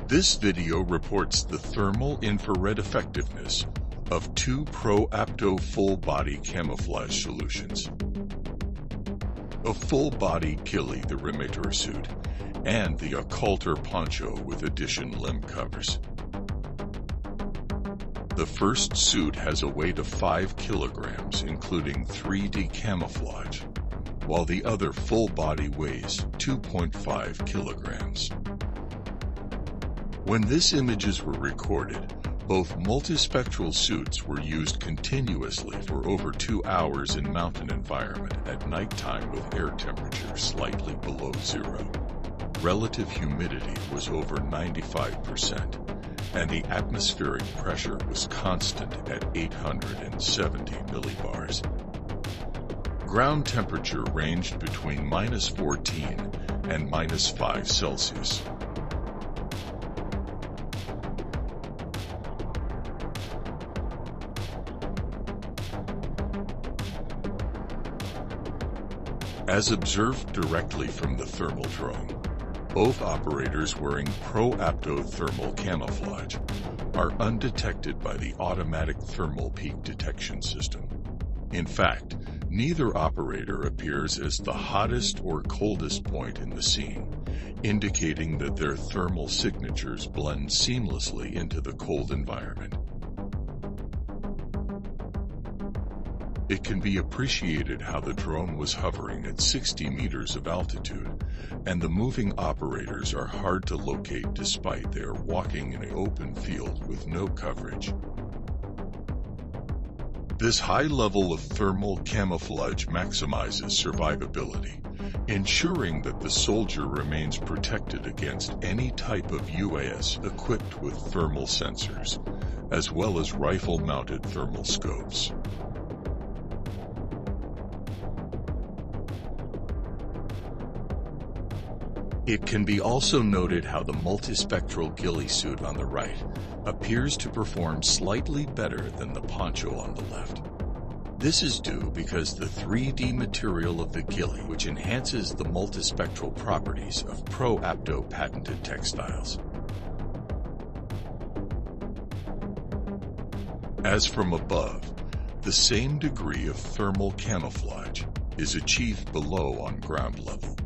This video reports the thermal infrared effectiveness of two ProApto full-body camouflage solutions. A full-body Ghillie, the RIMATOR suit, and the OCCULTOR poncho with addition limb covers. The first suit has a weight of 5 kilograms, including 3D camouflage, while the other full body weighs 2.5 kilograms. When these images were recorded, both multispectral suits were used continuously for over 2 hours in mountain environment at nighttime with air temperature slightly below zero. Relative humidity was over 95%, and the atmospheric pressure was constant at 870 millibars. Ground temperature ranged between -14 and -5 Celsius. As observed directly from the thermal drone, both operators wearing ProApto thermal camouflage are undetected by the automatic thermal peak detection system. In fact, neither operator appears as the hottest or coldest point in the scene, indicating that their thermal signatures blend seamlessly into the cold environment. It can be appreciated how the drone was hovering at 60 meters of altitude, and the moving operators are hard to locate despite they are walking in an open field with no coverage. This high level of thermal camouflage maximizes survivability, ensuring that the soldier remains protected against any type of UAS equipped with thermal sensors, as well as rifle-mounted thermal scopes. It can be also noted how the multispectral Ghillie suit on the right appears to perform slightly better than the poncho on the left. This is due because the 3D material of the Ghillie, which enhances the multispectral properties of ProApto patented textiles. As from above, the same degree of thermal camouflage is achieved below on ground level.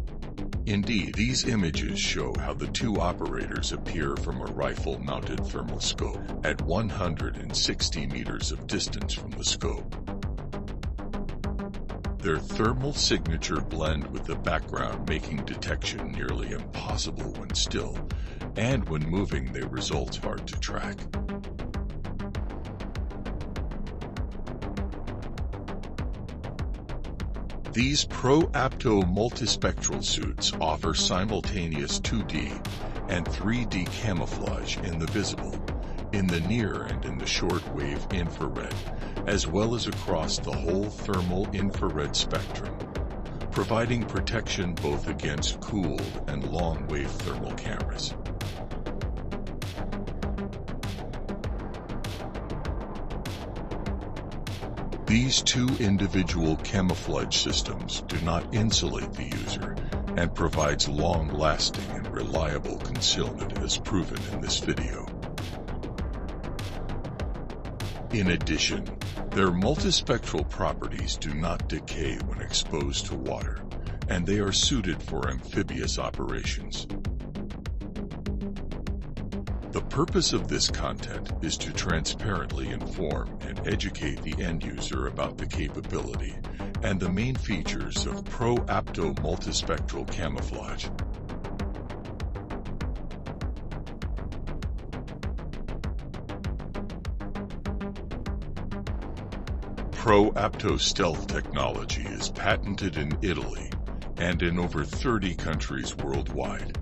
Indeed, these images show how the two operators appear from a rifle-mounted thermal scope at 160 meters of distance from the scope. Their thermal signature blend with the background, making detection nearly impossible when still, and when moving they result hard to track. These ProApto multispectral suits offer simultaneous 2D and 3D camouflage in the visible, in the near and in the short-wave infrared, as well as across the whole thermal infrared spectrum, providing protection both against cooled and long-wave thermal cameras. These two individual camouflage systems do not insulate the user and provides long-lasting and reliable concealment as proven in this video. In addition, their multispectral properties do not decay when exposed to water, and they are suited for amphibious operations. The purpose of this content is to transparently inform and educate the end user about the capability and the main features of ProApto multispectral camouflage. ProApto stealth technology is patented in Italy and in over 30 countries worldwide.